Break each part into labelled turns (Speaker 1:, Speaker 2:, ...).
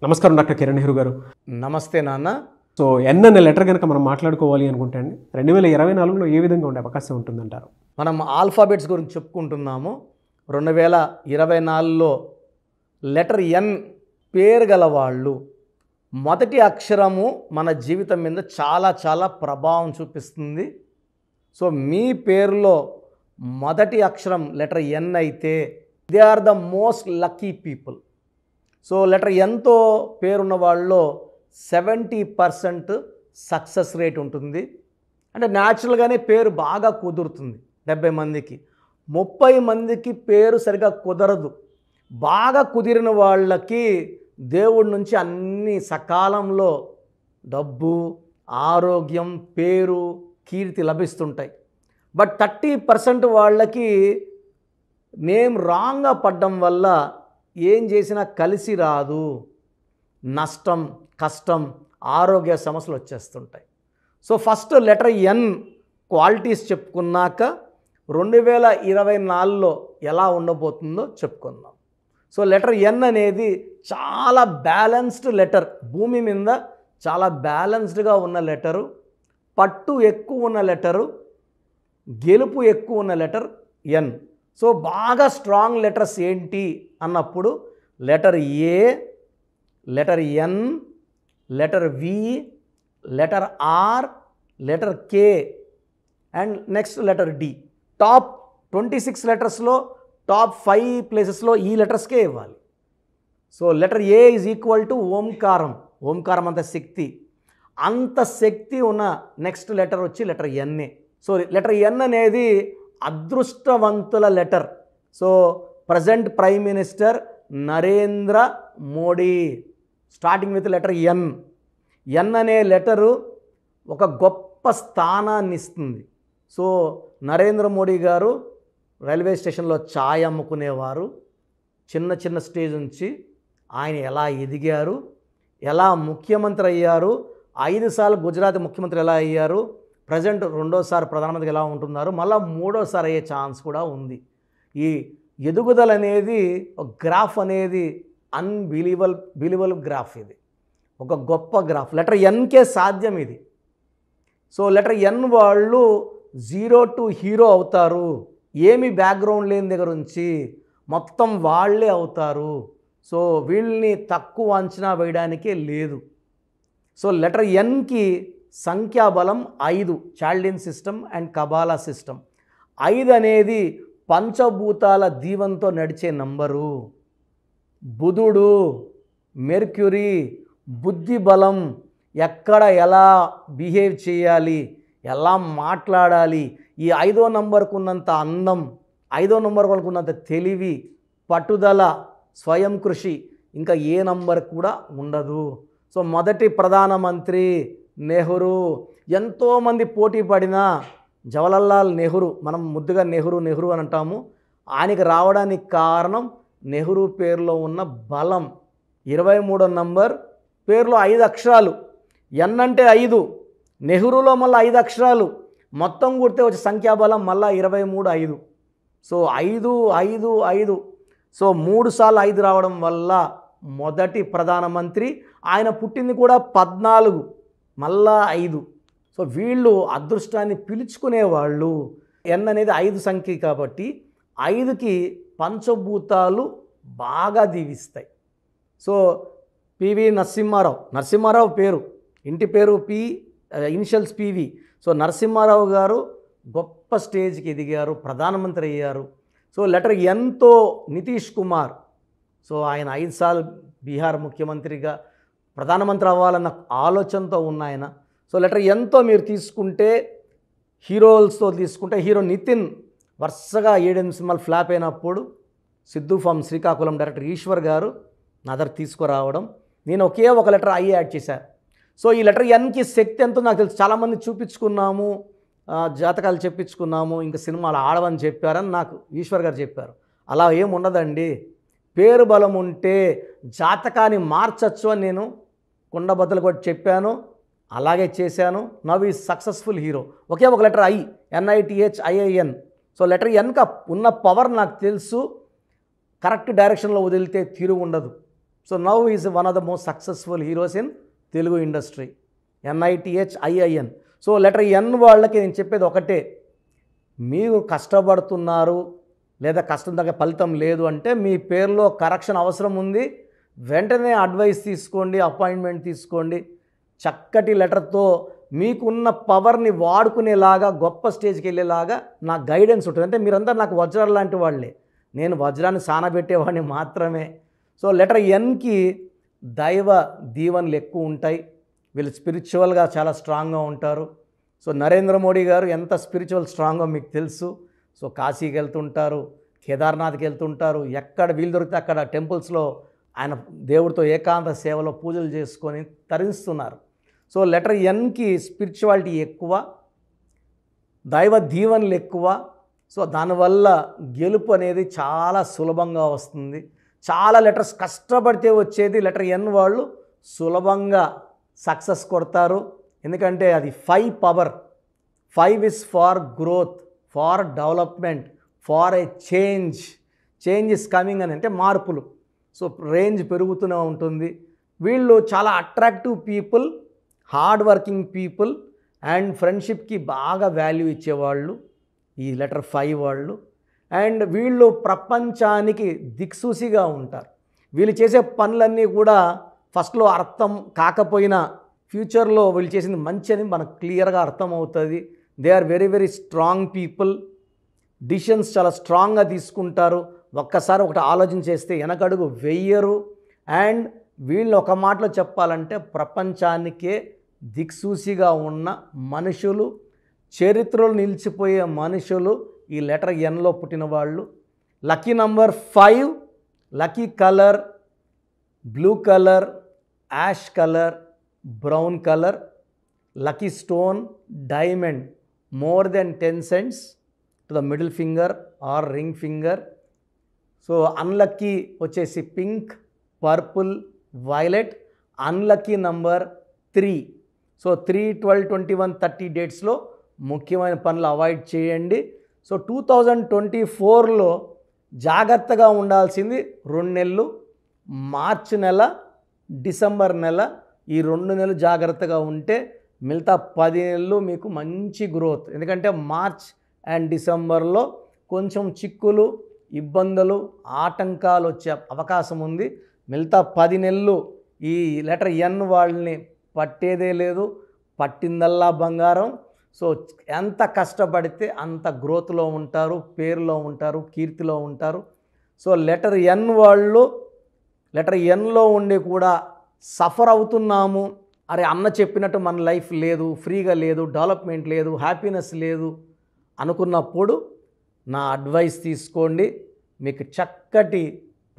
Speaker 1: నమస్కారం డాక్టర్ కిరణ్ నెహ్రూ గారు.
Speaker 2: నమస్తే నాన్న.
Speaker 1: సో ఎన్ అనే లెటర్ కనుక మనం మాట్లాడుకోవాలి అనుకుంటే అండి 2024లో ఏ విధంగా ఉండే అవకాశం ఉంటుందంటారు?
Speaker 2: మనం ఆల్ఫాబెట్స్ గురించి చెప్పుకుంటున్నాము. 2024లో లెటర్ ఎన్ పేరు గల వాళ్ళు మొదటి అక్షరము మన జీవితం మీద చాలా ప్రభావం చూపిస్తుంది. సో మీ పేరులో మొదటి అక్షరం లెటర్ ఎన్ అయితే they are the most lucky people. So letter ఎన్తో పేరున్న వాళ్ళలో 70% సక్సెస్ రేట్ ఉంటుంది. అంటే న్యాచురల్గానే పేరు బాగా కుదురుతుంది. 70 మందికి 30 మందికి పేరు సరిగా కుదరదు. బాగా కుదిరిన వాళ్ళకి దేవుడి నుంచి అన్ని సకాలంలో డబ్బు, ఆరోగ్యం, పేరు, కీర్తి లభిస్తుంటాయి. బట్ 30% వాళ్ళకి నేమ్ రాంగ్గా పడ్డం వల్ల ఏం చేసినా కలిసి రాదు, నష్టం, కష్టం, ఆరోగ్య సమస్యలు వచ్చేస్తుంటాయి. So first letter N qualities చెప్పుకున్నాక 2024లో ఎలా ఉండబోతుందో చెప్పుకుందాం. సో లెటర్ ఎన్ అనేది చాలా బ్యాలెన్స్డ్ లెటర్. భూమి మీద చాలా బ్యాలెన్స్డ్గా ఉన్న లెటరు, పట్టు ఎక్కువ ఉన్న లెటరు, గెలుపు ఎక్కువ ఉన్న లెటర్ ఎన్. సో బాగా స్ట్రాంగ్ లెటర్స్ ఏంటి అన్నప్పుడు letter A, letter N, letter V, letter R, letter K and next letter D. Top 26 లెటర్స్లో టాప్ 5 ప్లేసెస్లో ఈ లెటర్స్కే ఇవ్వాలి. So letter A is equal to ఓంకారం. ఓంకారం అంత శక్తి, అంత శక్తి ఉన్న నెక్స్ట్ లెటర్ వచ్చి లెటర్ ఎన్ఏ. సో లెటర్ ఎన్ అనేది అదృష్టవంతుల letter. So present prime minister Narendra Modi starting with letter N. ఎన్ అనే లెటరు ఒక గొప్ప స్థానాన్ని ఇస్తుంది. సో నరేంద్ర మోడీ గారు రైల్వే స్టేషన్లో ఛాయ్ అమ్ముకునేవారు. చిన్న స్టేజ్ నుంచి ఆయన ఎలా ఎదిగారు, ఎలా ముఖ్యమంత్రి అయ్యారు, 5 సార్లు గుజరాత్ ముఖ్యమంత్రి ఎలా అయ్యారు, ప్రజెంట్ 2వ సారి ప్రధానమంత్రి ఎలా ఉంటున్నారు, మళ్ళీ 3వ సారి అయ్యే ఛాన్స్ కూడా ఉంది. ఈ ఎదుగుదల అనేది ఒక గ్రాఫ్ అనేది బిలీవబుల్ గ్రాఫ్. ఇది ఒక గొప్ప గ్రాఫ్. లెటర్ ఎన్కే సాధ్యం ఇది. సో లెటర్ ఎన్ వాళ్ళు 0 to హీరో అవుతారు. ఏమి బ్యాక్గ్రౌండ్ లేని దగ్గర నుంచి మొత్తం వాళ్ళే అవుతారు. సో వీళ్ళని తక్కువ అంచనా వేయడానికే లేదు. సో లెటర్ ఎన్కి సంఖ్యాబలం 5, Chaldean system and Kabbalah system. 5 అనేది పంచభూతాల దీవంతో నడిచే నంబరు. బుధుడు, మెర్క్యూరీ, బుద్ధి బలం, ఎక్కడ ఎలా బిహేవ్ చేయాలి, ఎలా మాట్లాడాలి, ఈ 5వ నంబర్కు ఉన్నంత అందం, 5వ నంబర్ వాళ్ళకు ఉన్నంత తెలివి, పట్టుదల, స్వయం కృషి ఇంకా ఏ నంబర్ కూడా ఉండదు. సో మొదటి ప్రధానమంత్రి నెహ్రూ. ఎంతోమంది పోటీ పడినా జవహర్లాల్ నెహ్రూ, మనం ముద్దుగా నెహ్రూ అని అంటాము, ఆయనకి రావడానికి కారణం నెహ్రూ పేరులో ఉన్న బలం. 23వ నంబర్, పేరులో 5 అక్షరాలు. ఎన్ అంటే 5, నెహ్రూలో మళ్ళీ 5 అక్షరాలు, మొత్తం కూడితే వచ్చే సంఖ్యాబలం మళ్ళీ 23, 5. సో 5, 5, 5. సో 3 సార్లు 5 రావడం వల్ల మొదటి ప్రధానమంత్రి. ఆయన పుట్టింది కూడా 14, మళ్ళా 5. సో వీళ్ళు అదృష్టాన్ని పిలుచుకునేవాళ్ళు. ఎన్ అనేది 5 సంఖ్య కాబట్టి 5కి పంచభూతాలు బాగా దీవిస్తాయి. సో పివి నరసింహారావు పేరు, ఇంటి పేరు ఇనిషియల్స్ పివి. సో నరసింహారావు గారు గొప్ప స్టేజ్కి ఎదిగారు, ప్రధానమంత్రి అయ్యారు. సో లెటర్ ఎన్తో నితీష్ కుమార్. సో ఆయన 5 సార్లు బీహార్ ముఖ్యమంత్రిగా ప్రధానమంత్రి అవ్వాలన్న ఆలోచనతో ఉన్న ఆయన. సో లెటర్ ఎన్తో మీరు తీసుకుంటే హీరోస్తో తీసుకుంటే హీరో నితిన్ వరుసగా 7 సినిమాలు ఫ్లాప్ అయినప్పుడు సిద్ధు ఫ్రమ్ శ్రీకాకుళం డైరెక్టర్ ఈశ్వర్ గారు నా దగ్గర తీసుకురావడం, నేను ఒకే ఒక లెటర్ ఐ యాడ్ చేశాను. సో ఈ లెటర్ ఎన్కి శక్తి ఎంతో నాకు తెలుసు. చాలామంది చూపించుకున్నాము, జాతకాలు చెప్పించుకున్నాము, ఇంకా సినిమాలు ఆడవని చెప్పారని నాకు ఈశ్వర్ గారు చెప్పారు. అలా ఏం ఉండదండి. పేరు బలం ఉంటే జాతకాన్ని మార్చచ్చు అని నేను కుండబద్దలు కొట్టి చెప్పాను, అలాగే చేశాను. Now is successful hero. ఒకే ఒక letter I, NITHIIN. So letter ఎన్క ఉన్న పవర్ నాకు తెలుసు. కరెక్ట్ డైరెక్షన్లో వదిలితే తిరుగు ఉండదు. So now is one of the most successful heroes in Telugu industry. NITHIIN. So letter N వాళ్ళకి నేను చెప్పేది ఒకటే, మీరు కష్టపడుతున్నారు లేదా కష్టం తగ్గ ఫలితం లేదు అంటే మీ పేరులో కరెక్షన్ అవసరం ఉంది. వెంటనే అడ్వైస్ తీసుకోండి, అపాయింట్మెంట్ తీసుకోండి. చక్కటి లెటర్తో మీకున్న పవర్ని వాడుకునేలాగా గొప్ప స్టేజ్కి వెళ్ళేలాగా నా గైడెన్స్ ఉంటుంది. అంటే మీరంతా నాకు వజ్రాలు లాంటి వాళ్ళే, నేను వజ్రాన్ని సానబెట్టేవాడిని మాత్రమే. సో లెటర్ ఎన్కి దైవ దీవెనలు ఎక్కువ ఉంటాయి. వీళ్ళు స్పిరిచువల్గా చాలా స్ట్రాంగ్గా ఉంటారు. సో నరేంద్ర మోడీ గారు ఎంత స్పిరిచువల్ స్ట్రాంగో మీకు తెలుసు. సో కాశీకి వెళ్తుంటారు, కేదార్నాథ్కి వెళ్తుంటారు, ఎక్కడ వీలు దొరికితే అక్కడ టెంపుల్స్లో ఆయన దేవుడితో ఏకాంత సేవలో పూజలు చేసుకొని తరిస్తున్నారు. సో లెటర్ ఎన్కి స్పిరిచువాలిటీ ఎక్కువ, దైవ దీవెనలు ఎక్కువ. సో దానివల్ల గెలుపు అనేది చాలా సులభంగా వస్తుంది. చాలా లెటర్స్ కష్టపడితే వచ్చేది లెటర్ ఎన్ వాళ్ళు సులభంగా సక్సెస్ కొడతారు. ఎందుకంటే అది 5 power. 5 is for growth, for development, for a change. Change is coming అని అంటే మార్పులు. సో రేంజ్ పెరుగుతూనే ఉంటుంది. వీళ్ళు చాలా attractive people, hard working people and ఫ్రెండ్షిప్కి బాగా వాల్యూ ఇచ్చేవాళ్ళు ఈ లెటర్ 5 వాళ్ళు. అండ్ వీళ్ళు ప్రపంచానికి దిక్సూసిగా ఉంటారు. వీళ్ళు చేసే పనులన్నీ కూడా ఫస్ట్లో అర్థం కాకపోయినా ఫ్యూచర్లో వీళ్ళు చేసింది మంచి అని మనకు క్లియర్గా అర్థమవుతుంది. They are very very strong people. Decisions చాలా స్ట్రాంగ్గా తీసుకుంటారు. ఒక్కసారి ఒకటి ఆలోచన చేస్తే వెనకడుగు వెయ్యరు. అండ్ వీళ్ళు ఒక మాటలో చెప్పాలంటే ప్రపంచానికే దిక్సూసిగా ఉన్న మనుషులు, చరిత్రలో నిలిచిపోయే మనుషులు ఈ లెటర్ ఎన్లో పుట్టిన వాళ్ళు. Lucky number 5, lucky colour blue colour, ash colour, brown colour. Lucky stone diamond, more than 10 cents to the middle finger or ring finger. So unlucky వచ్చేసి pink, purple, violet. Unlucky number 3. So 3, 12, 21, 30 డేట్స్లో ముఖ్యమైన పనులు avoid చేయండి. So 2024లో జాగ్రత్తగా ఉండాల్సింది 2 నెలలు, మార్చి నెల, December నెల. ఈ 2 నెలలు జాగ్రత్తగా ఉంటే మిగతా 10 నెలలు మీకు మంచి గ్రోత్. ఎందుకంటే మార్చ్ అండ్ డిసెంబర్లో కొంచెం చిక్కులు, ఇబ్బందులు, ఆటంకాలు వచ్చే అవకాశం ఉంది. మిగతా 10 నెలలు ఈ లెటర్ ఎన్ వాళ్ళని పట్టేదే లేదు, పట్టిందల్లా బంగారం. సో ఎంత కష్టపడితే అంత గ్రోత్లో ఉంటారు, పేరులో ఉంటారు, కీర్తిలో ఉంటారు. సో లెటర్ ఎన్ వాళ్ళు లెటర్ ఎన్లో ఉండి కూడా సఫర్ అవుతున్నాము, అరే అన్న చెప్పినట్టు మన లైఫ్ లేదు, ఫ్రీగా లేదు, డెవలప్మెంట్ లేదు, హ్యాపీనెస్ లేదు అనుకున్నప్పుడు నా అడ్వైస్ తీసుకోండి. మీకు చక్కటి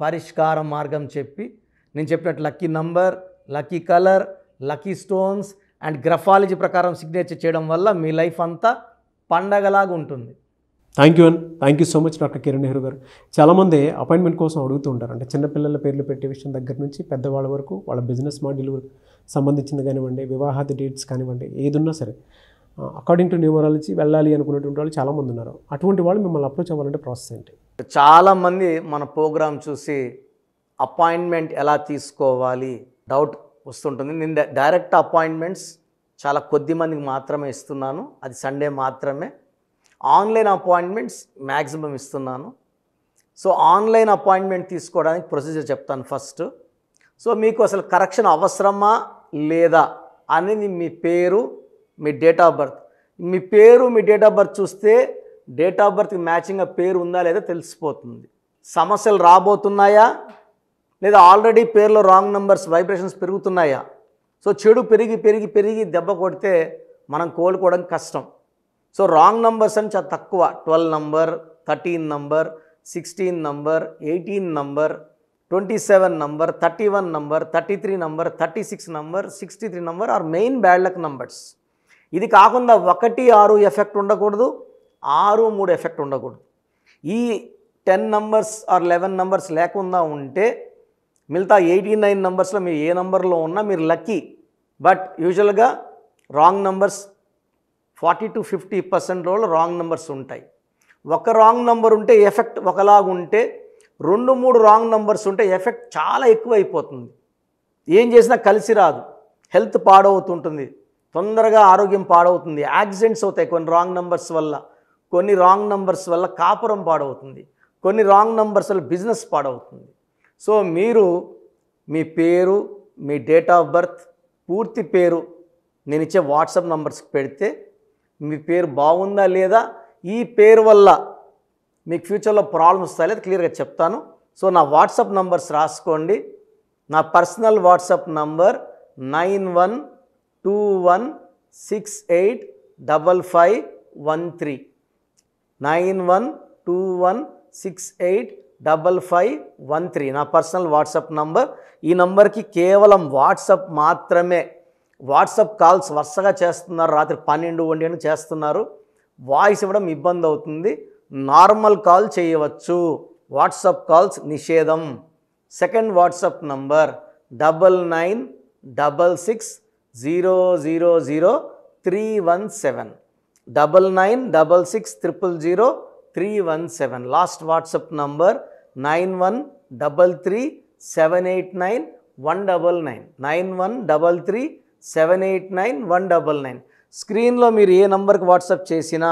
Speaker 2: పరిష్కార మార్గం చెప్పి నేను చెప్పినట్టు lucky number, lucky colour, lucky stones and graphology ప్రకారం సిగ్నేచర్ చేయడం వల్ల మీ లైఫ్ అంతా పండగలాగా ఉంటుంది.
Speaker 1: Thank you thank you so much doctor Kiran Nehru గారు. చాలామంది అపాయింట్మెంట్ కోసం అడుగుతూ ఉంటారు. అంటే చిన్నపిల్లల పేర్లు పెట్టే విషయం దగ్గర నుంచి పెద్దవాళ్ళ వరకు వాళ్ళ బిజినెస్ మాడ్యూల్ సంబంధించింది కానివ్వండి, వివాహాది డేట్స్ కానివ్వండి, ఏదున్నా సరే అకార్డింగ్ టు న్యూమరాలజీ వెళ్ళాలి అనుకునేటువంటి వాళ్ళు చాలామంది ఉన్నారు. అటువంటి వాళ్ళు మిమ్మల్ని అప్రోచ్ అవ్వాలంటే ప్రాసెస్ ఏంటి?
Speaker 2: చాలామంది మన ప్రోగ్రామ్ చూసి అపాయింట్మెంట్ ఎలా తీసుకోవాలి డౌట్ వస్తుంటుంది. నేను డైరెక్ట్ అపాయింట్మెంట్స్ చాలా కొద్ది మందికి మాత్రమే ఇస్తున్నాను, అది సండే మాత్రమే. ఆన్లైన్ అపాయింట్మెంట్స్ మ్యాక్సిమం ఇస్తున్నాను. సో ఆన్లైన్ అపాయింట్మెంట్ తీసుకోవడానికి ప్రొసీజర్ చెప్తాను ఫస్ట్. సో మీకు అసలు కరెక్షన్ అవసరమా లేదా అనేది మీ పేరు, మీ డేట్ ఆఫ్ బర్త్. మీ పేరు, మీ డేట్ ఆఫ్ బర్త్ చూస్తే డేట్ ఆఫ్ బర్త్కి మ్యాచింగ్గా పేరు ఉందా లేదా తెలిసిపోతుంది. సమస్యలు రాబోతున్నాయా లేదా ఆల్రెడీ పేరులో రాంగ్ నెంబర్స్ వైబ్రేషన్స్ పెరుగుతున్నాయా? సో చెడు పెరిగి పెరిగి పెరిగి దెబ్బ కొడితే మనం కోలుకోవడం కష్టం. సో రాంగ్ నంబర్స్ అని చాలా తక్కువ. 12 number, 13 number, 16 number, 18 number, 27 number, 31 number, 33 number, 36 number, 63 number are main bad luck numbers. ఇది కాకుండా 1, 6 ఎఫెక్ట్ ఉండకూడదు, 6, 3 ఎఫెక్ట్ ఉండకూడదు. ఈ 10 నంబర్స్ ఆర్ 11 నంబర్స్ లేకుండా ఉంటే మిగతా 89 నంబర్స్లో మీరు ఏ నంబర్లో ఉన్నా మీరు లక్కీ. బట్ యూజువల్గా wrong numbers 40 to 50% wrong numbers ఉంటాయి. ఒక రాంగ్ నెంబర్ ఉంటే ఎఫెక్ట్ ఒకలాగా ఉంటే 2-3 రాంగ్ నంబర్స్ ఉంటే ఎఫెక్ట్ చాలా ఎక్కువ అయిపోతుంది. ఏం చేసినా కలిసి రాదు, హెల్త్ పాడవుతుంటుంది, తొందరగా ఆరోగ్యం పాడవుతుంది, యాక్సిడెంట్స్ అవుతాయి కొన్ని రాంగ్ నంబర్స్ వల్ల, కొన్ని రాంగ్ నంబర్స్ వల్ల కాపురం పాడవుతుంది, కొన్ని రాంగ్ నంబర్స్ వల్ల బిజినెస్ పాడవుతుంది. సో మీరు మీ పేరు, మీ డేట్ ఆఫ్ బర్త్, పూర్తి పేరు నేను ఇచ్చే వాట్సాప్ నంబర్స్కి పెడితే మీ పేరు బాగుందా లేదా, ఈ పేరు వల్ల మీకు ఫ్యూచర్లో ప్రాబ్లమ్స్ వస్తాయి లేదా క్లియర్గా చెప్తాను. సో నా వాట్సాప్ నంబర్స్ రాసుకోండి. నా పర్సనల్ వాట్సాప్ నంబర్ 9121685513 9121685513 నా పర్సనల్ వాట్సాప్ నంబర్. ఈ నంబర్కి కేవలం వాట్సాప్ మాత్రమే. వాట్సాప్ కాల్స్ వరుసగా చేస్తున్నారు, రాత్రి 12-1 చేస్తున్నారు, వాయిస్ ఇవ్వడం ఇబ్బంది అవుతుంది. నార్మల్ కాల్ చేయవచ్చు, వాట్సాప్ కాల్స్ నిషేధం. Second WhatsApp number 9966000317 9966000317. Last WhatsApp number 9133789199 9133789199. స్క్రీన్లో మీరు ఏ నంబర్కి వాట్సాప్ చేసినా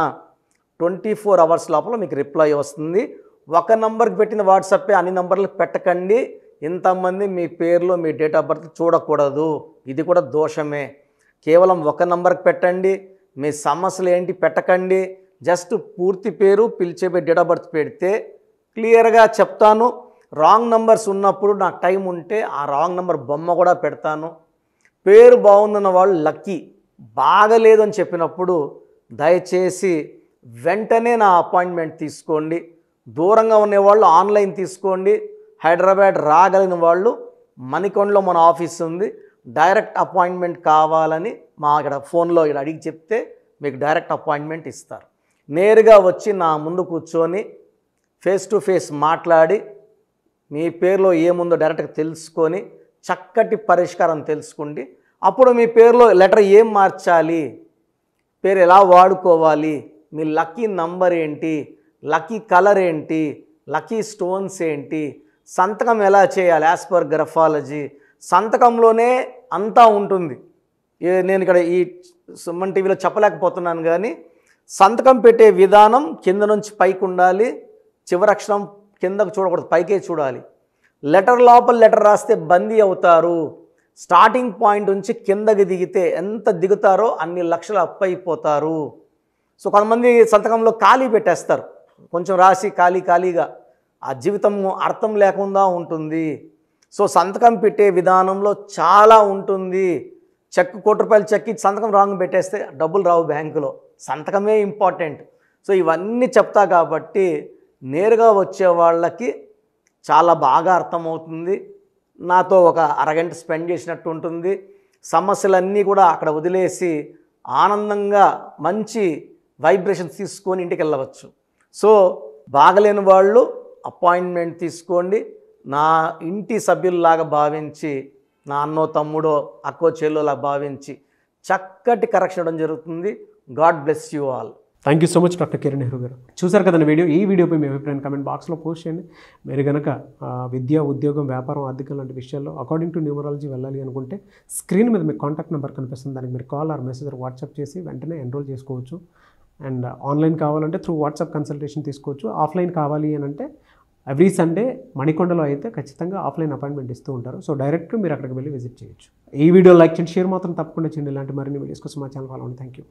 Speaker 2: 24 అవర్స్ లోపల మీకు రిప్లై వస్తుంది. ఒక నంబర్కి పెట్టిన వాట్సాపే అన్ని నంబర్లకు పెట్టకండి. ఇంతమంది మీ పేర్లో మీ డేట్ ఆఫ్ బర్త్ చూడకూడదు, ఇది కూడా దోషమే. కేవలం ఒక నంబర్కి పెట్టండి, మీ సమస్యలు ఏంటి పెట్టకండి. జస్ట్ పూర్తి పేరు, పిలిచేపే డేట్ ఆఫ్ బర్త్ పెడితే క్లియర్గా చెప్తాను. రాంగ్ నంబర్స్ ఉన్నప్పుడు నాకు టైం ఉంటే ఆ రాంగ్ నంబర్ బొమ్మ కూడా పెడతాను. పేరు బాగుందన్న వాళ్ళు లక్కీ, బాగలేదు అని చెప్పినప్పుడు దయచేసి వెంటనే నా అపాయింట్మెంట్ తీసుకోండి. దూరంగా ఉండేవాళ్ళు ఆన్లైన్ తీసుకోండి. హైదరాబాద్ రాగలిగిన వాళ్ళు మణికొండలో మన ఆఫీస్ ఉంది, డైరెక్ట్ అపాయింట్మెంట్ కావాలని మా ఇక్కడ ఫోన్లో ఇక్కడ అడిగి చెప్తే మీకు డైరెక్ట్ అపాయింట్మెంట్ ఇస్తారు. నేరుగా వచ్చి నా ముందు కూర్చొని ఫేస్ టు ఫేస్ మాట్లాడి మీ పేరులో ఏముందో డైరెక్ట్గా తెలుసుకొని చక్కటి పరిష్కారం తెలుసుకోండి. అప్పుడు మీ పేరులో లెటర్ ఏం మార్చాలి, పేరు ఎలా వాడుకోవాలి, మీ లక్కీ నంబర్ ఏంటి, లక్కీ కలర్ ఏంటి, లక్కీ స్టోన్స్ ఏంటి, సంతకం ఎలా చేయాలి యాజ్ పర్ గ్రఫాలజీ, సంతకంలోనే అంతా ఉంటుంది. నేను ఇక్కడ ఈ సుమన్ టీవీలో చెప్పలేకపోతున్నాను కానీ సంతకం పెట్టే విధానం కింద నుంచి పైకి ఉండాలి, చివరి అక్షరం కిందకు చూడకూడదు, పైకే చూడాలి. లెటర్ లోపల లెటర్ రాస్తే బందీ అవుతారు. స్టార్టింగ్ పాయింట్ నుంచి కిందకి దిగితే ఎంత దిగుతారో అన్ని లక్షలు అప్పు అయిపోతారు. సో కొంతమంది సంతకంలో ఖాళీ పెట్టేస్తారు, కొంచెం రాసి ఖాళీగా ఆ జీవితం అర్థం లేకుండా ఉంటుంది. సో సంతకం పెట్టే విధానంలో చాలా ఉంటుంది. చెక్ ₹1 చెక్ ఇచ్చి సంతకం రాంగ్ పెట్టేస్తే డబ్బులు రావు బ్యాంకులో, సంతకమే ఇంపార్టెంట్. సో ఇవన్నీ చెప్తా కాబట్టి నేరుగా వచ్చే వాళ్ళకి చాలా బాగా అర్థమవుతుంది. నాతో ఒక అరగంట స్పెండ్ చేసినట్టు ఉంటుంది. సమస్యలన్నీ కూడా అక్కడ వదిలేసి ఆనందంగా మంచి వైబ్రేషన్స్ తీసుకొని ఇంటికి వెళ్ళవచ్చు. సో బాగలేని వాళ్ళు అపాయింట్మెంట్ తీసుకోండి. నా ఇంటి సభ్యుల్లాగా భావించి, నా అన్నో తమ్ముడో అక్కో చెల్లోలా భావించి చక్కటి కరెక్షన్ ఇవ్వడం జరుగుతుంది. God bless you all.
Speaker 1: Thank you so much doctor Kiran Nehru గారు. చూసారు కదండి వీడియో. ఈ వీడియోపై మీ అభిప్రాయం కామెంట్ బాక్స్లో పోస్ట్ చేయండి. మీరు కనుక విద్య, ఉద్యోగం, వ్యాపారం, ఆర్థికం లాంటి విషయాల్లో అకార్డింగ్ టు న్యూమరాలజీ వెళ్ళాలి అనుకుంటే స్క్రీన్ మీద మీకు కాంటాక్ట్ నెంబర్ కనిపిస్తుంది, దానికి మీరు కాల్ ఆర్ మెసేజ్ వాట్సాప్ చేసి వెంటనే ఎన్రోల్ చేసుకోవచ్చు. అండ్ ఆన్లైన్ కావాలంటే త్రూ వాట్సాప్ కన్సల్టేషన్ తీసుకోవచ్చు. ఆఫ్లైన్ కావాలి అని అంటే ఎవ్రీ సండే మణికొండలో అయితే ఖచ్చితంగా ఆఫ్లైన్ అపాయింట్మెంట్ ఇస్తూ ఉంటారు. సో డైరెక్ట్గా మీరు అక్కడికి వెళ్ళి విజిట్ చేయొచ్చు. ఈ వీడియో లైక్ చేయండి, షేర్ మాత్రం తప్పకుండా చేయండి. ఇలాంటి మరిన్ని వీడియోస్ కోసం మా ఛానల్ ఫాలో అవ్వండి. Thank you.